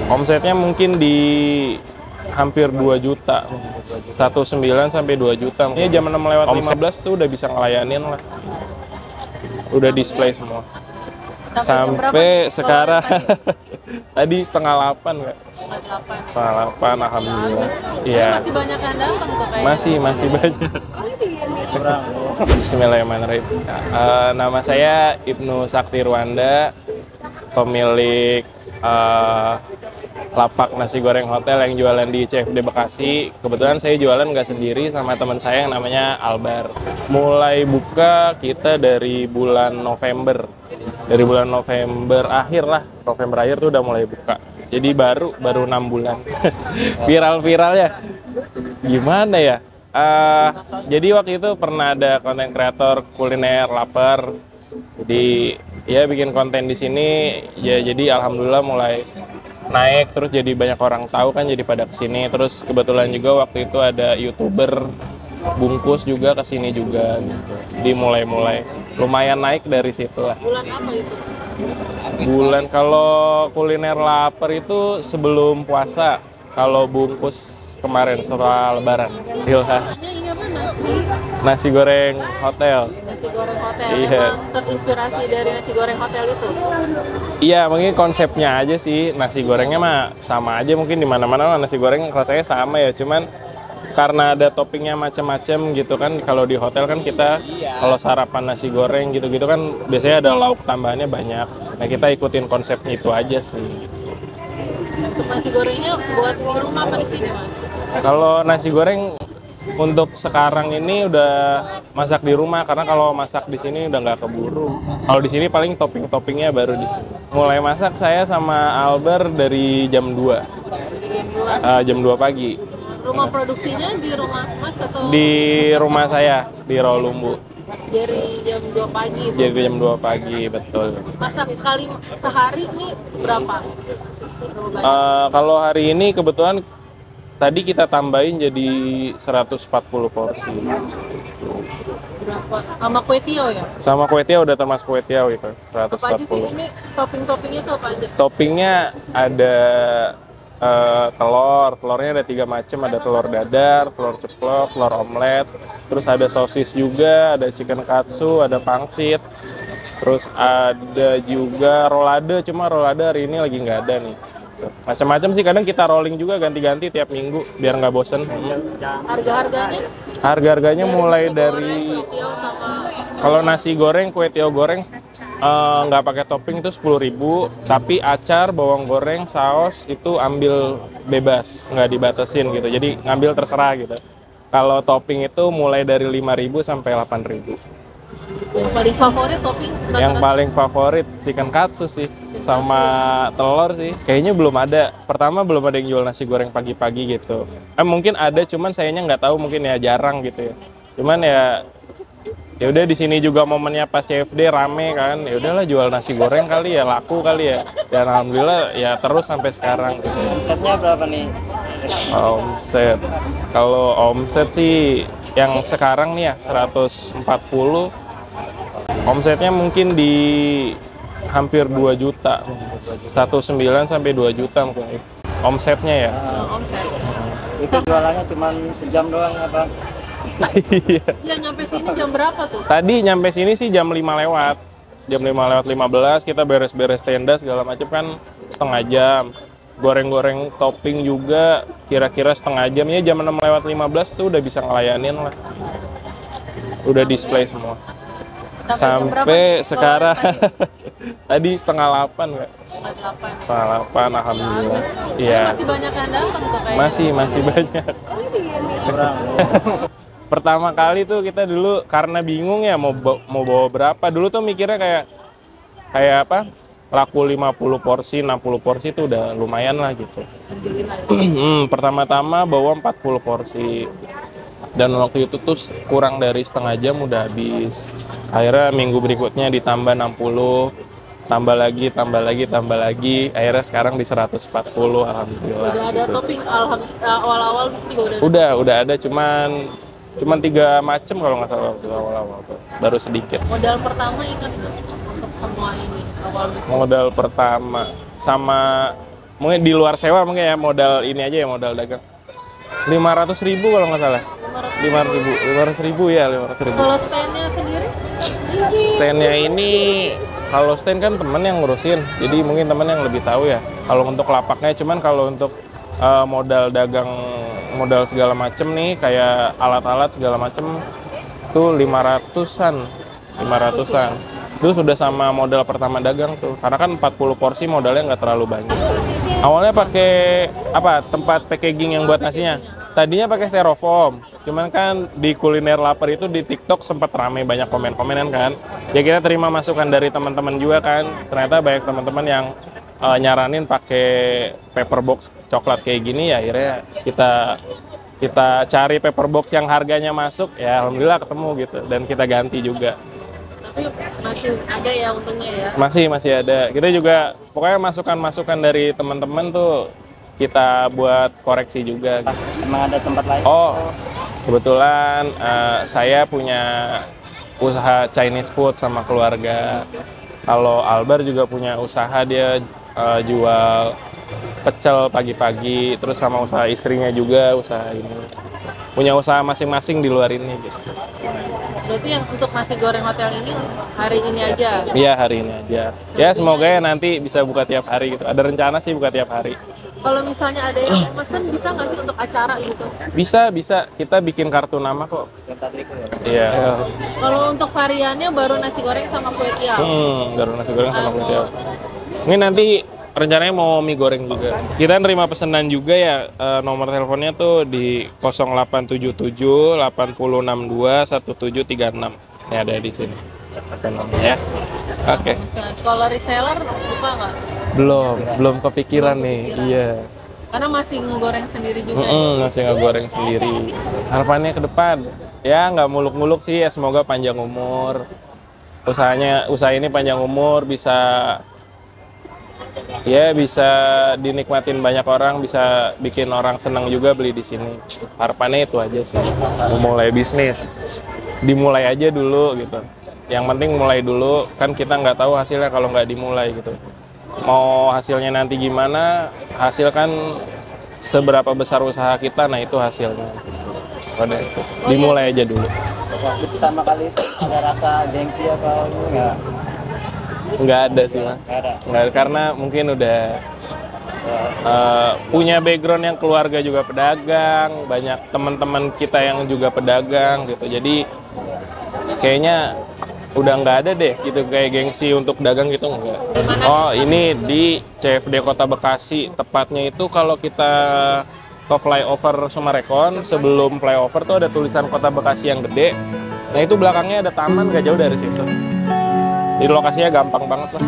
Omsetnya mungkin di hampir 2 juta, 1,9 sampai 2 juta. Ini jam 6 lewat 15 tuh udah bisa ngelayanin lah. Udah display semua. Sampai sekarang tadi setengah 8 nggak? Setengah 8, alhamdulillah. Iya. Masih banyak yang datang tuh kayaknya. Masih banyak. Bismillahirrahmanirrahim. Nama saya Ibnu Sakti Rwanda, pemilik lapak nasi goreng hotel yang jualan di CFD Bekasi. Kebetulan saya jualan nggak sendiri, sama teman saya yang namanya Albar. Mulai buka kita dari bulan November. Dari bulan November akhir lah, November akhir tuh udah mulai buka. Jadi baru 6 bulan. Viral ya. Gimana ya? Jadi waktu itu pernah ada konten kreator kuliner lapar. Jadi ya bikin konten di sini ya, jadi alhamdulillah mulai naik, terus jadi banyak orang tahu kan, jadi pada kesini. Terus kebetulan juga waktu itu ada YouTuber bungkus juga kesini juga gitu. Jadi mulai lumayan naik dari situ lah. Bulan apa itu? Bulan kalau kuliner lapar itu sebelum puasa, kalau bungkus kemarin setelah lebaran. Ini apa, Nasi goreng hotel. Nasi goreng hotel. Iya. Emang terinspirasi dari nasi goreng hotel itu? Iya, mungkin konsepnya aja sih. Nasi gorengnya mah sama aja, mungkin di mana-mana nasi goreng rasanya sama ya, cuman karena ada toppingnya macam-macam gitu kan. Kalau di hotel kan kita kalau sarapan nasi goreng gitu-gitu kan biasanya ada lauk tambahannya banyak. Nah, kita ikutin konsepnya itu aja sih. Untuk nasi gorengnya buat di rumah apa di sini, Mas? Kalau nasi goreng untuk sekarang ini udah masak di rumah, karena kalau masak di sini udah nggak keburu. Kalau di sini paling topping-toppingnya baru di sini. Mulai masak saya sama Albar dari jam 2. Jam 2 pagi. Rumah produksinya di rumah Mas atau? Di rumah saya, di Rawalumbu. Dari jam 2 pagi itu? Jadi jam 2 pagi, betul. Masak sekali sehari ini berapa? Kalau hari ini kebetulan tadi kita tambahin jadi 140 porsi. Berapa? Sama kue tiaw ya? Sama kue tiaw, udah termasuk kue tiaw itu, 140. Apa aja sih ini topping-toppingnya tuh apa aja? Toppingnya ada telurnya ada 3 macam, ada telur dadar, telur ceplok, telur omelet, terus ada sosis juga, ada chicken katsu, ada pangsit, terus ada juga rolade, cuma rolade hari ini lagi nggak ada nih. Macam-macam sih, kadang kita rolling juga ganti-ganti tiap minggu biar nggak bosen. Harga-harganya? Harga-harganya mulai dari kalau nasi goreng, kue tiaw goreng nggak pakai topping itu 10.000, tapi acar, bawang goreng, saus itu ambil bebas, nggak dibatasin gitu. Jadi ngambil terserah gitu. Kalau topping itu mulai dari 5.000 sampai 8.000. Yang paling favorit topping? Yang paling favorit chicken katsu sih, sama telur sih. Kayaknya belum ada. Pertama belum ada yang jual nasi goreng pagi-pagi gitu. Mungkin ada, cuman sayanya nggak tahu, mungkin ya jarang gitu ya. Cuman ya udah di sini juga momennya pas CFD rame kan. Ya udahlah jual nasi goreng kali ya, laku kali ya. Dan alhamdulillah ya terus sampai sekarang gitu. Omsetnya berapa nih? Omset. Kalau omset sih yang sekarang nih ya 140. Omsetnya mungkin di hampir 2 juta, 1,9 sampai 2 juta mungkin omsetnya ya. Omset. Itu jualannya cuma sejam doang apa? Iya. Ya nyampe sini jam berapa tuh? Tadi nyampe sini sih jam 5 lewat. Jam 5 lewat 15 kita beres-beres tenda segala macam kan setengah jam. Goreng-goreng topping juga kira-kira setengah jam. Ya jam 6 lewat 15 tuh udah bisa ngelayanin lah. Udah display semua. Sampai sekarang tadi setengah 8 nggak? Setengah 8, alhamdulillah. Iya. Masih banyak yang datang tuh kayaknya. Masih banyak. Pertama kali tuh kita dulu karena bingung ya mau bawa berapa. Dulu tuh mikirnya kayak apa? Laku 50 porsi, 60 porsi itu udah lumayan lah gitu. Pertama-tama bawa 40 porsi. Dan waktu itu tuh kurang dari setengah jam udah habis. Akhirnya minggu berikutnya ditambah 60, tambah lagi. Akhirnya sekarang di 140, alhamdulillah. Udah ada gitu. topping awal-awal gitu juga Udah ada, cuman 3 macam kalau nggak salah waktu awal-awal tuh. Baru sedikit. Modal pertama ingat nggak untuk semua ini awal bisnis? Modal pertama sama mungkin di luar sewa mungkin ya, modal ini aja ya, modal dagang. 500.000 kalau nggak salah. 500.000 ya, 500.000. Kalau stand-nya sendiri? Stand-nya ini, kalau stand kan temen yang ngurusin, jadi mungkin temen yang lebih tahu ya. Kalau untuk lapaknya, cuman kalau untuk modal dagang, modal segala macem nih, kayak alat-alat segala macem, tuh 500-an. 500-an. Itu sudah sama modal pertama dagang tuh. Karena kan 40 porsi modalnya nggak terlalu banyak. Awalnya pakai apa? Tempat packaging yang buat nasinya. Tadinya pakai styrofoam. Cuman kan di kuliner lapar itu di TikTok sempat rame banyak komen-komenan kan. Ya kita terima masukan dari teman-teman juga kan. Ternyata banyak teman-teman yang nyaranin pakai paper box coklat kayak gini, ya akhirnya kita cari paper box yang harganya masuk, ya alhamdulillah ketemu gitu, dan kita ganti juga. Tapi masih ada ya untungnya ya? Masih ada. Kita juga pokoknya masukan-masukan dari teman-teman tuh kita buat koreksi juga. Emang ada tempat lain? Oh, kebetulan saya punya usaha Chinese food sama keluarga. Kalau Albar juga punya usaha, dia jual pecel pagi-pagi, terus sama usaha istrinya juga usaha ini. Punya usaha masing-masing di luar ini gitu. Berarti yang untuk nasi goreng hotel ini hari ini aja? Iya, hari ini aja. Ya semoga ya nanti bisa buka tiap hari gitu. Ada rencana sih buka tiap hari. Kalau misalnya ada yang pesen, bisa nggak sih untuk acara gitu? Bisa. Kita bikin kartu nama kok. Yang tadi itu ya? Iya. Kalau untuk variannya baru nasi goreng sama kue tiaw? Baru nasi goreng sama kue tiaw. Ini nanti rencananya mau mie goreng juga. Kita nerima pesanan juga ya. Nomor teleponnya tuh di 0877 8062 1736. Ini ada di sini. Ya. Oke. Kalau reseller buka nggak? Belum kepikiran nih. Iya. Karena masih ngegoreng sendiri juga ya? Masih ngegoreng sendiri. Harapannya ke depan, ya nggak muluk-muluk sih, ya semoga panjang umur. Usaha ini panjang umur, bisa dinikmatin banyak orang, bisa bikin orang senang juga beli di sini. Harapannya itu aja sih. Mulai bisnis, dimulai aja dulu gitu. Yang penting mulai dulu, kan kita nggak tahu hasilnya kalau nggak dimulai gitu. Mau hasilnya nanti gimana, hasil kan seberapa besar usaha kita, nah itu hasilnya. Udah itu, dimulai aja dulu. Waktu pertama kali itu ada rasa gengsi apa enggak? Nggak ada sih, Mas. Nggak ada, karena mungkin udah punya background yang keluarga juga pedagang, banyak teman-teman kita yang juga pedagang gitu. Jadi kayaknya udah nggak ada deh gitu kayak gengsi untuk dagang gitu, enggak. Oh, ini di CFD Kota Bekasi, tepatnya itu kalau kita ke flyover Sumarekon, sebelum flyover tuh ada tulisan Kota Bekasi yang gede. Nah itu belakangnya ada taman, gak jauh dari situ. Di lokasinya gampang banget lah.